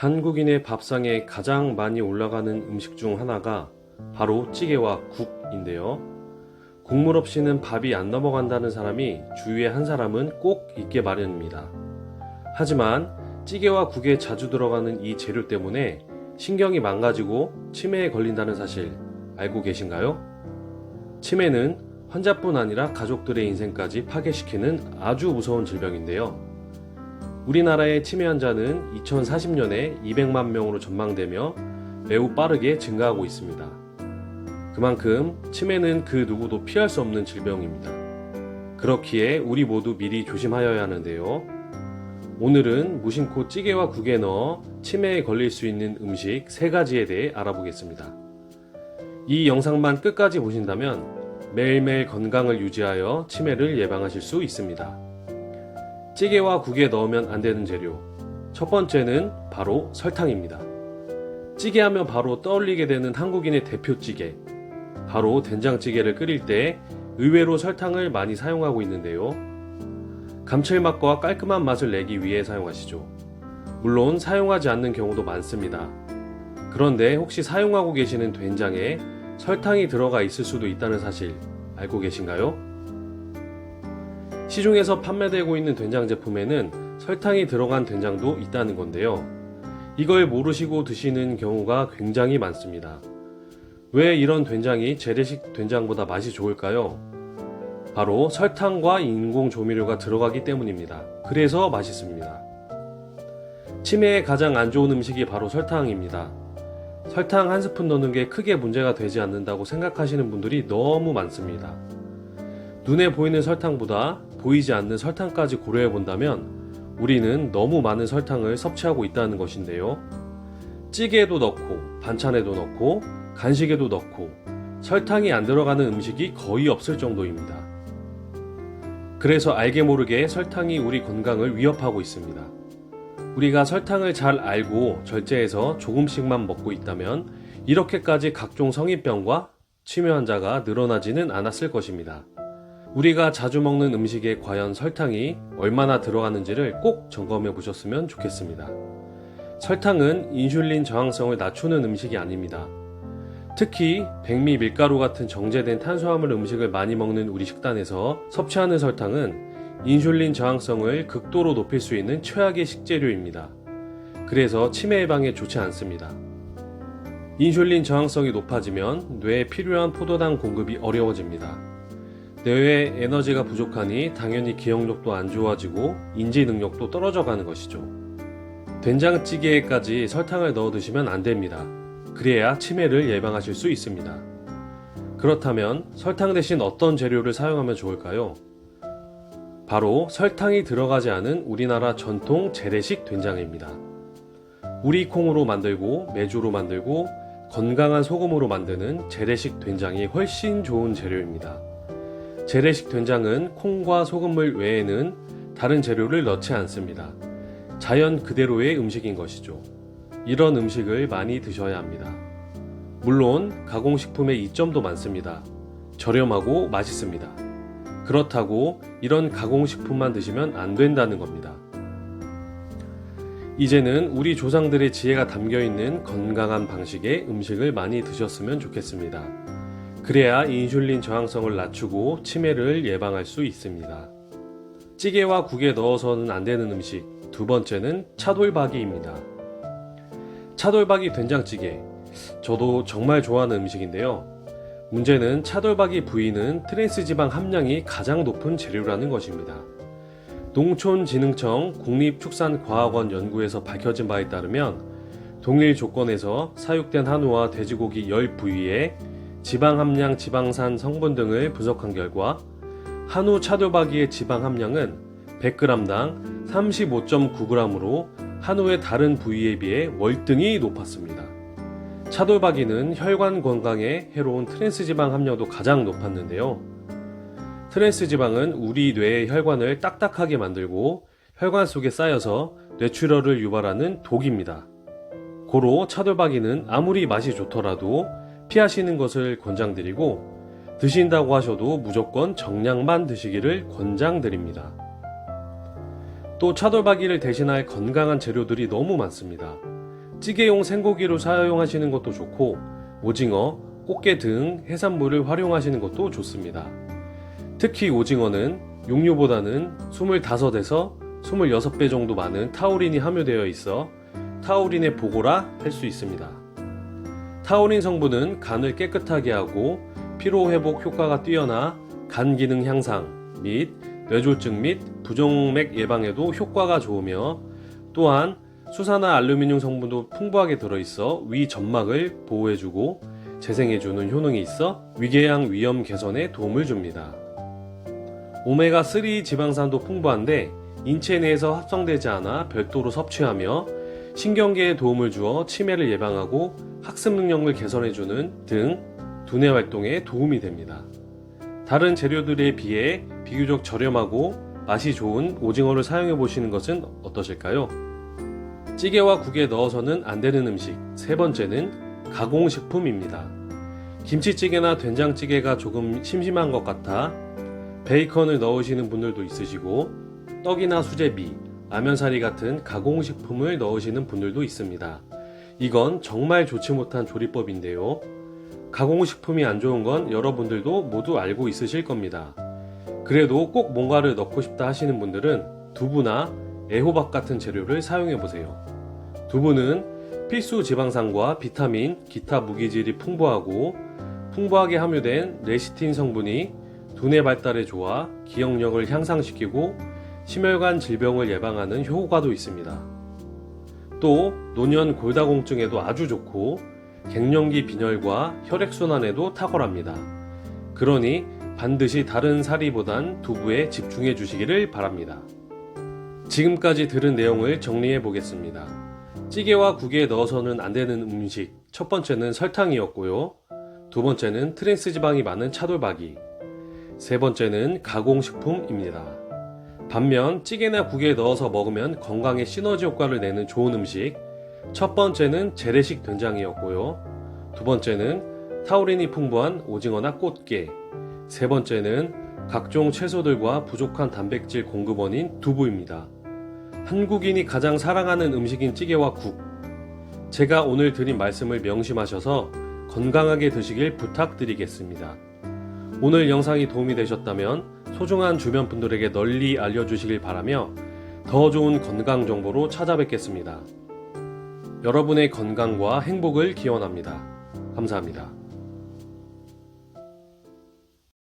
한국인의 밥상에 가장 많이 올라가는 음식 중 하나가 바로 찌개와 국인데요. 국물 없이는 밥이 안 넘어간다는 사람이 주위에 한 사람은 꼭 있게 마련입니다. 하지만 찌개와 국에 자주 들어가는 이 재료 때문에 신경이 망가지고 치매에 걸린다는 사실 알고 계신가요? 치매는 환자뿐 아니라 가족들의 인생까지 파괴시키는 아주 무서운 질병인데요. 우리나라의 치매 환자는 2040년에 200만 명으로 전망되며 매우 빠르게 증가하고 있습니다. 그만큼 치매는 그 누구도 피할 수 없는 질병입니다. 그렇기에 우리 모두 미리 조심하여야 하는데요. 오늘은 무심코 찌개와 국에 넣어 치매에 걸릴 수 있는 음식 3가지에 대해 알아보겠습니다. 이 영상만 끝까지 보신다면 매일매일 건강을 유지하여 치매를 예방하실 수 있습니다. 찌개와 국에 넣으면 안 되는 재료. 첫 번째는 바로 설탕입니다. 찌개하면 바로 떠올리게 되는 한국인의 대표 찌개. 바로 된장찌개를 끓일 때 의외로 설탕을 많이 사용하고 있는데요. 감칠맛과 깔끔한 맛을 내기 위해 사용하시죠. 물론 사용하지 않는 경우도 많습니다. 그런데 혹시 사용하고 계시는 된장에 설탕이 들어가 있을 수도 있다는 사실 알고 계신가요? 시중에서 판매되고 있는 된장 제품에는 설탕이 들어간 된장도 있다는 건데요. 이걸 모르시고 드시는 경우가 굉장히 많습니다. 왜 이런 된장이 재래식 된장보다 맛이 좋을까요? 바로 설탕과 인공 조미료가 들어가기 때문입니다. 그래서 맛있습니다. 치매에 가장 안 좋은 음식이 바로 설탕입니다. 설탕 한 스푼 넣는 게 크게 문제가 되지 않는다고 생각하시는 분들이 너무 많습니다. 눈에 보이는 설탕보다 보이지 않는 설탕까지 고려해 본다면 우리는 너무 많은 설탕을 섭취하고 있다는 것인데요. 찌개에도 넣고 반찬에도 넣고 간식에도 넣고 설탕이 안 들어가는 음식이 거의 없을 정도입니다. 그래서 알게 모르게 설탕이 우리 건강을 위협하고 있습니다. 우리가 설탕을 잘 알고 절제해서 조금씩만 먹고 있다면 이렇게까지 각종 성인병과 치매 환자가 늘어나지는 않았을 것입니다. 우리가 자주 먹는 음식에 과연 설탕이 얼마나 들어가는지를 꼭 점검해 보셨으면 좋겠습니다. 설탕은 인슐린 저항성을 낮추는 음식이 아닙니다. 특히 백미, 밀가루 같은 정제된 탄수화물 음식을 많이 먹는 우리 식단에서 섭취하는 설탕은 인슐린 저항성을 극도로 높일 수 있는 최악의 식재료입니다. 그래서 치매 예방에 좋지 않습니다. 인슐린 저항성이 높아지면 뇌에 필요한 포도당 공급이 어려워집니다. 뇌에 에너지가 부족하니 당연히 기억력도 안 좋아지고 인지 능력도 떨어져 가는 것이죠. 된장찌개에까지 설탕을 넣어 드시면 안 됩니다. 그래야 치매를 예방하실 수 있습니다. 그렇다면 설탕 대신 어떤 재료를 사용하면 좋을까요? 바로 설탕이 들어가지 않은 우리나라 전통 재래식 된장입니다. 우리 콩으로 만들고 메주로 만들고 건강한 소금으로 만드는 재래식 된장이 훨씬 좋은 재료입니다. 재래식 된장은 콩과 소금물 외에는 다른 재료를 넣지 않습니다. 자연 그대로의 음식인 것이죠. 이런 음식을 많이 드셔야 합니다. 물론 가공식품의 이점도 많습니다. 저렴하고 맛있습니다. 그렇다고 이런 가공식품만 드시면 안 된다는 겁니다. 이제는 우리 조상들의 지혜가 담겨있는 건강한 방식의 음식을 많이 드셨으면 좋겠습니다. 그래야 인슐린 저항성을 낮추고 치매를 예방할 수 있습니다. 찌개와 국에 넣어서는 안 되는 음식 두 번째는 차돌박이입니다. 차돌박이 된장찌개 저도 정말 좋아하는 음식인데요. 문제는 차돌박이 부위는 트랜스지방 함량이 가장 높은 재료라는 것입니다. 농촌진흥청 국립축산과학원 연구에서 밝혀진 바에 따르면 동일 조건에서 사육된 한우와 돼지고기 10부위에 지방 함량, 지방산 성분 등을 분석한 결과 한우 차돌박이의 지방 함량은 100g당 35.9g으로 한우의 다른 부위에 비해 월등히 높았습니다. 차돌박이는 혈관 건강에 해로운 트랜스지방 함량도 가장 높았는데요. 트랜스지방은 우리 뇌의 혈관을 딱딱하게 만들고 혈관 속에 쌓여서 뇌출혈을 유발하는 독입니다. 고로 차돌박이는 아무리 맛이 좋더라도 피하시는 것을 권장드리고 드신다고 하셔도 무조건 정량만 드시기를 권장드립니다. 또 차돌박이를 대신할 건강한 재료들이 너무 많습니다. 찌개용 생고기로 사용하시는 것도 좋고 오징어, 꽃게 등 해산물을 활용하시는 것도 좋습니다. 특히 오징어는 육류보다는 25에서 26배 정도 많은 타우린이 함유되어 있어 타우린의 보고라 할 수 있습니다. 타우린 성분은 간을 깨끗하게 하고 피로회복 효과가 뛰어나 간 기능 향상 및 뇌졸중 및 부정맥 예방에도 효과가 좋으며 또한 수산화 알루미늄 성분도 풍부하게 들어있어 위 점막을 보호해주고 재생해주는 효능이 있어 위궤양 위험 개선에 도움을 줍니다. 오메가3 지방산도 풍부한데 인체 내에서 합성되지 않아 별도로 섭취하며 신경계에 도움을 주어 치매를 예방하고 학습 능력을 개선해주는 등 두뇌 활동에 도움이 됩니다. 다른 재료들에 비해 비교적 저렴하고 맛이 좋은 오징어를 사용해 보시는 것은 어떠실까요? 찌개와 국에 넣어서는 안 되는 음식 세 번째는 가공식품입니다. 김치찌개나 된장찌개가 조금 심심한 것 같아 베이컨을 넣으시는 분들도 있으시고 떡이나 수제비, 라면사리 같은 가공식품을 넣으시는 분들도 있습니다. 이건 정말 좋지 못한 조리법인데요. 가공식품이 안 좋은 건 여러분들도 모두 알고 있으실 겁니다. 그래도 꼭 뭔가를 넣고 싶다 하시는 분들은 두부나 애호박 같은 재료를 사용해 보세요. 두부는 필수 지방산과 비타민, 기타 무기질이 풍부하게 함유된 레시틴 성분이 두뇌 발달에 좋아 기억력을 향상시키고 심혈관 질병을 예방하는 효과도 있습니다. 또 노년 골다공증에도 아주 좋고 갱년기 빈혈과 혈액순환에도 탁월합니다. 그러니 반드시 다른 사리보단 두부에 집중해 주시기를 바랍니다. 지금까지 들은 내용을 정리해 보겠습니다. 찌개와 국에 넣어서는 안 되는 음식 첫 번째는 설탕이었고요. 두 번째는 트랜스 지방이 많은 차돌박이, 세 번째는 가공식품입니다. 반면 찌개나 국에 넣어서 먹으면 건강에 시너지 효과를 내는 좋은 음식 첫 번째는 재래식 된장이었고요. 두 번째는 타우린이 풍부한 오징어나 꽃게, 세 번째는 각종 채소들과 부족한 단백질 공급원인 두부입니다. 한국인이 가장 사랑하는 음식인 찌개와 국. 제가 오늘 드린 말씀을 명심하셔서 건강하게 드시길 부탁드리겠습니다. 오늘 영상이 도움이 되셨다면 소중한 주변 분들에게 널리 알려주시길 바라며 더 좋은 건강 정보로 찾아뵙겠습니다. 여러분의 건강과 행복을 기원합니다. 감사합니다.